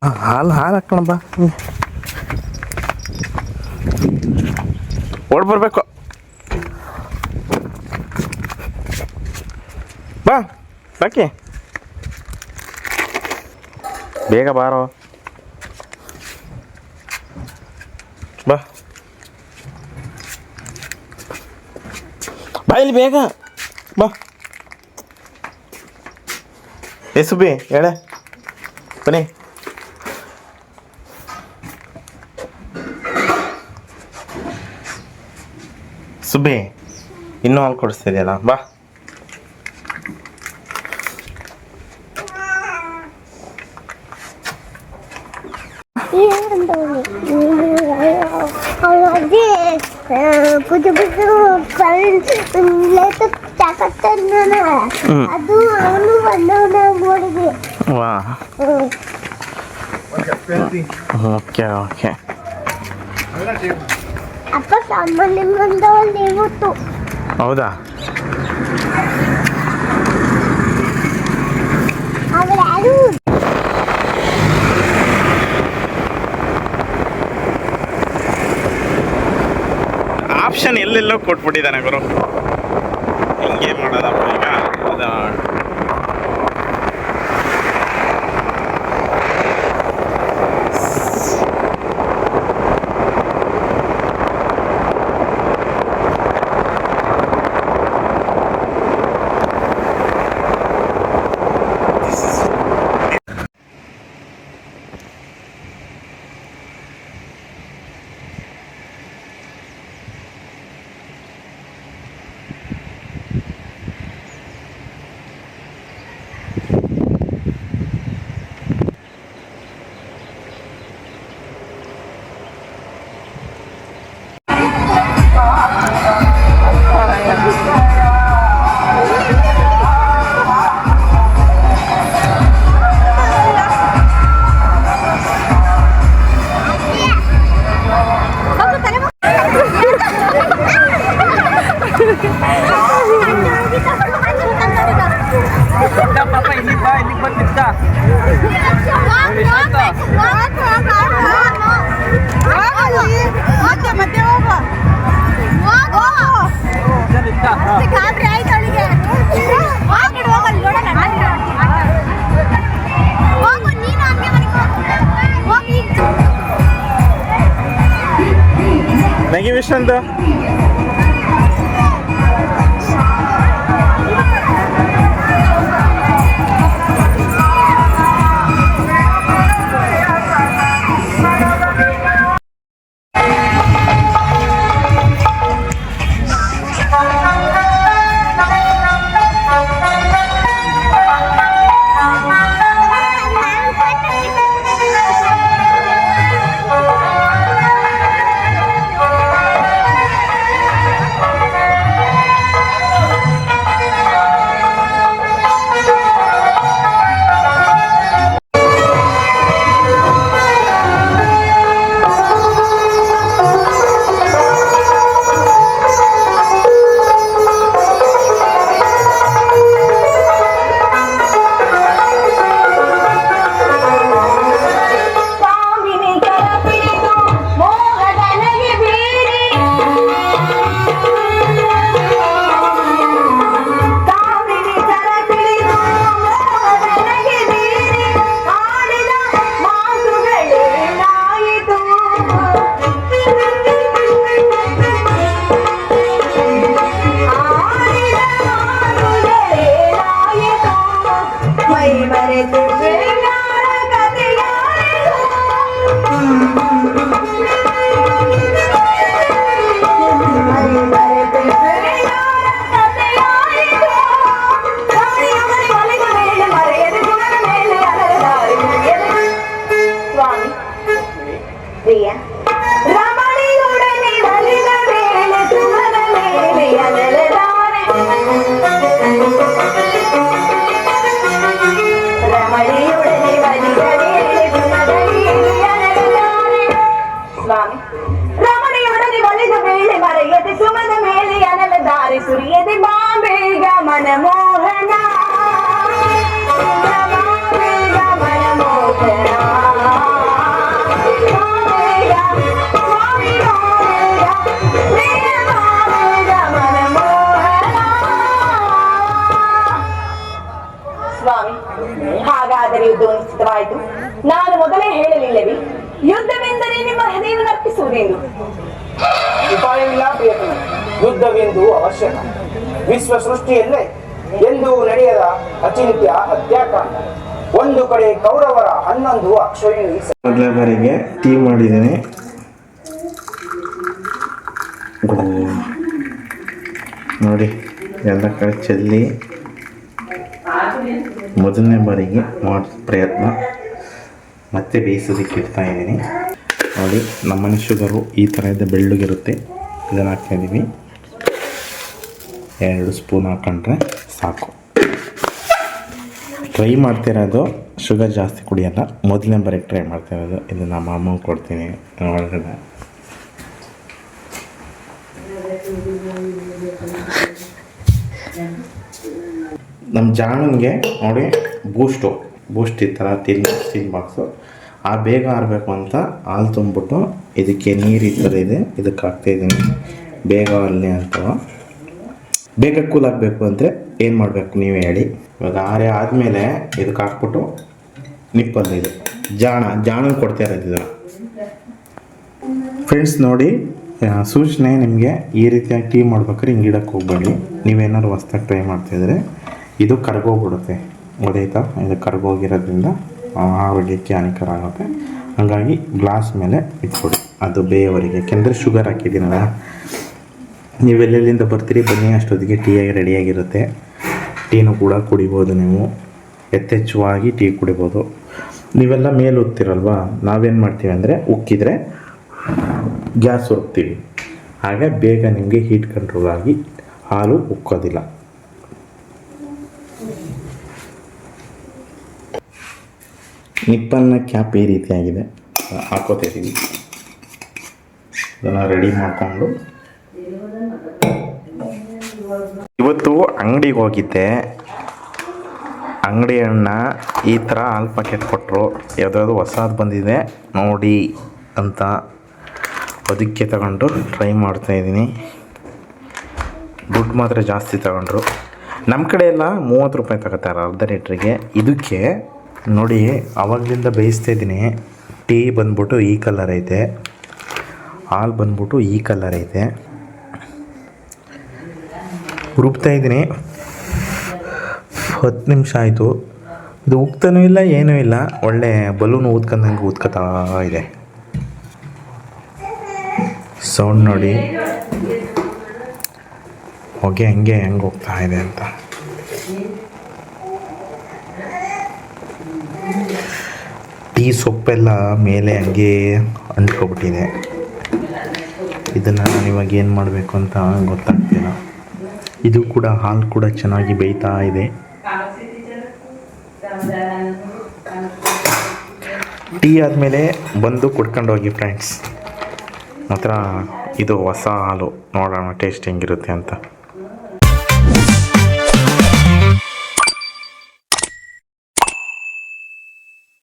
ಹಾಲು ಹಾಕಣ ಬಾ. ಓಡ್ ಬರ್ಬೇಕು ಬಾ ಬಾಕಿ ಬೇಗ ಬಾರೋ ಬಾ ಬಾ ಇಲ್ಲಿ ಬೇಗ ಬಾ. ಸುಬ್ಬಿ ಹೇಳೆ ಬನ್ನಿ. ಸುಬ್ಬಿ ಇನ್ನೂ ಹಾಲು ಕೊಡಿಸ್ತಿದೆಯಲ್ಲ ಬಾ. ಅದು ಅವನು ಬಂದವನಾಗಿ ವಾ ಓಕೆ ಓಕೆ. ಅಪ್ಪ ಸಾಮಾನ್ಯ ಬಂದವಲ್ಲಿ ಇವತ್ತು. ಹೌದಾ? ಅವರ್ಯಾರು ಆಪ್ಷನ್ ಎಲ್ಲೆಲ್ಲೋ ಕೊಟ್ಬಿಟ್ಟಿದ್ದಾನೆ ಗುರು. ಹಿಂಗೆ ಮಾಡೋದಪ್ಪ ಈಗ ಅದು. ನಗಿ ವಿಶ್ವಂತ ನಾನು ಮೊದಲೇ ಹೇಳಲಿಲ್ಲವೇ, ಯುದ್ಧವೆಂದರೆ ನಿಮ್ಮ ಹೃದಯವನ್ನು ಅರ್ಪಿಸುವುದೆಂದು. ಉಪಾಯವಿಲ್ಲ ಪ್ರಿಯತಮ, ಯುದ್ಧವೆಂದು ಅವಶ್ಯಕ. ವಿಶ್ವ ಸೃಷ್ಟಿಯಲ್ಲೇ ಎಂದೂ ನಡೆಯದ ಅಚಿಂತ್ಯ ಹತ್ಯಾಕಾಂಡ. ಒಂದು ಕಡೆ ಕೌರವರ 11 ಅಕ್ಷೋಹಿಣಿ. ಮೊದಲೇ ಬಾರಿಗೆ ಟೀ ಮಾಡಿದ್ದೀನಿ. ನೋಡಿ ಎಲ್ಲ ಕಡೆ ಚೆಲ್ಲಿ ಮೊದಲನೇ ಬಾರಿಗೆ ಮಾಡೋ ಪ್ರಯತ್ನ ಮತ್ತೆ ಬೇಯಿಸೋದಕ್ಕೆ ಇಡ್ತಾ ಇದ್ದೀನಿ. ನೋಡಿ ನಮ್ಮನೆ ಶುಗರು ಈ ಥರ ಇದೆ, ಬೆಳ್ಳಗಿರುತ್ತೆ. ಇದನ್ನು ಹಾಕ್ತಾಯಿದ್ದೀವಿ. 2 ಸ್ಪೂನ್ ಹಾಕೊಂಡ್ರೆ ಸಾಕು. ಟ್ರೈ ಮಾಡ್ತಿರೋದು ಶುಗರ್ ಜಾಸ್ತಿ ಕುಡಿಯೋಲ್ಲ, ಮೊದಲನೇ ಬಾರಿಗೆ ಟ್ರೈ ಮಾಡ್ತಿರೋದು. ಇದು ನಮ್ಮ ಅಮ್ಮಗೆ ಕೊಡ್ತೀನಿ ಒಳಗಡೆ. ನಮ್ಮ ಜಾಣಂಗೆ ನೋಡಿ ಬೂಸ್ಟ್ ಈ ಥರ ಸ್ಟೀಲ್ ಬಾಕ್ಸು. ಆ ಬೇಗ ಆರಬೇಕು ಅಂತ ಹಾಲು ತುಂಬಿಬಿಟ್ಟು ಇದಕ್ಕೆ ನೀರು ಈ ಥರ ಇದೆ, ಇದಕ್ಕೆ ಹಾಕ್ತಾಯಿದ್ದೀನಿ. ಬೇಗ ಅಲ್ಲಿ ಅಂತವ ಬೇಗ ಕೂಲ್ ಆಗಬೇಕು ಅಂದರೆ ಏನು ಮಾಡಬೇಕು ನೀವೇ ಹೇಳಿ. ಇವಾಗ ಆದಮೇಲೆ ಇದಕ್ಕೆ ಹಾಕ್ಬಿಟ್ಟು ನಿಪ್ಪಲ್ಲಿ ಇದು ಜಾಣಂಗೆ ಕೊಡ್ತಾ ಇರೋದು ಇದನ್ನು. ಫ್ರೆಂಡ್ಸ್ ನೋಡಿ, ಸೂಚನೆ ನಿಮಗೆ ಈ ರೀತಿಯಾಗಿ ಟೀ ಮಾಡ್ಬೇಕಾದ್ರೆ ಹಿಂಗೆ ಇಡಕ್ಕೆ ಹೋಗ್ಬೇಡಿ. ನೀವೇನಾದ್ರು ಹೊಸ್ದಾಗಿ ಟ್ರೈ ಮಾಡ್ತಾಯಿದ್ರೆ ಇದು ಕರ್ಗೋಗ್ಬಿಡುತ್ತೆ, ಗೊತ್ತಾಯ್ತಾ? ಇದು ಕರ್ಗೋಗಿರೋದ್ರಿಂದ ಆರೋಗ್ಯಕ್ಕೆ ಹಾನಿಕರ ಆಗುತ್ತೆ. ಹಾಗಾಗಿ ಗ್ಲಾಸ್ ಮೇಲೆ ಇಟ್ಕೊಡಿ ಅದು ಬೇಯವರಿಗೆ, ಯಾಕೆಂದರೆ ಶುಗರ್ ಹಾಕಿದ್ದೀನಲ್ಲ. ನೀವೆಲ್ಲೆಲ್ಲಿಂದ ಬರ್ತೀರಿ ಬನ್ನಿ, ಅಷ್ಟೊತ್ತಿಗೆ ಟೀಯಾಗಿ ರೆಡಿಯಾಗಿರುತ್ತೆ. ಟೀನೂ ಕೂಡ ಕುಡಿಬೋದು ನೀವು, ಯಥೇಚ್ಛವಾಗಿ ಟೀ ಕುಡಿಬೋದು. ನೀವೆಲ್ಲ ಮೇಲೆ ಉತ್ತೀರಲ್ವ, ನಾವೇನು ಮಾಡ್ತೀವಿ ಅಂದರೆ ಉಕ್ಕಿದ್ರೆ ಗ್ಯಾಸ್ ಉರುಕ್ತೀವಿ, ಹಾಗೆ ಬೇಗ ನಿಮಗೆ ಹೀಟ್ ಕಂಟ್ರೋಲ್ ಆಗಿ ಹಾಲು ಉಕ್ಕೋದಿಲ್ಲ. ನಿಪ್ಪನ್ನ ಕ್ಯಾಪ್ ಈ ರೀತಿಯಾಗಿದೆ, ಹಾಕೋತಿದ್ದೀವಿ. ಇದನ್ನು ರೆಡಿ ಮಾಡಿಕೊಂಡು ಇವತ್ತು ಅಂಗಡಿಗೆ ಹೋಗಿದ್ದೆ. ಅಂಗಡಿ ಅಣ್ಣ ಈ ಥರ ಹಾಲು ಪ್ಯಾಕೆಟ್ ಕೊಟ್ಟರು, ಯಾವುದಾದ್ರು ಹೊಸದು ಬಂದಿದೆ ನೋಡಿ ಅಂತ. ಅದಕ್ಕೆ ತಗೊಂಡು ಟ್ರೈ ಮಾಡ್ತಾಯಿದ್ದೀನಿ. ದುಡ್ಡು ಮಾತ್ರ ಜಾಸ್ತಿ ತಗೊಂಡ್ರು. ನಮ್ಮ ಕಡೆ ಎಲ್ಲ 30 ರೂಪಾಯಿ ತಗೋತಾರೆ ಅರ್ಧ ಲೀಟ್ರಿಗೆ. ಇದಕ್ಕೆ ನೋಡಿ ಆವಾಗಲಿಂದ ಬೇಯಿಸ್ತಾ ಇದ್ದೀನಿ. ಟೀ ಬಂದ್ಬಿಟ್ಟು ಈ ಕಲರ್ ಐತೆ, ಹಾಲು ಬಂದ್ಬಿಟ್ಟು ಈ ಕಲರ್ ಐತೆ. ರುಬ್ತಾ ಇದ್ದೀನಿ, 10 ನಿಮಿಷ ಆಯಿತು. ಇದು ಉಗ್ತಾನೂ ಇಲ್ಲ ಏನೂ ಇಲ್ಲ, ಒಳ್ಳೆ ಬಲೂನು ಊದ್ಕೊಂಡಂಗೆ ಊದ್ಕೊತಾ ಇದೆ. ಸೌಂಡ್ ನೋಡಿ ಹೊಗೆ ಹೆಂಗೆ ಹೋಗ್ತಾ ಇದೆ ಅಂತ. ಟೀ ಸೊಪ್ಪೆಲ್ಲ ಮೇಲೆ ಹಂಗೆ ಅಂಟ್ಕೊಬಿಟ್ಟಿದೆ. ಇದನ್ನು ನಾನು ಇವಾಗ ಏನು ಮಾಡಬೇಕು ಅಂತ ಗೊತ್ತಾಗ್ತಿಲ್ಲ. ಇದು ಕೂಡ ಹಾಲು ಕೂಡ ಚೆನ್ನಾಗಿ ಬೇಯ್ತಾ ಇದೆ. ಟೀ ಆದಮೇಲೆ ಬಂದು ಕುಡ್ಕೊಂಡು ಹೋಗಿ ಫ್ರೆಂಡ್ಸ್. ಮಾತ್ರ ಇದು ಹೊಸ ಹಾಲು, ನೋಡೋಣ ಟೇಸ್ಟ್ ಹೆಂಗಿರುತ್ತೆ ಅಂತ.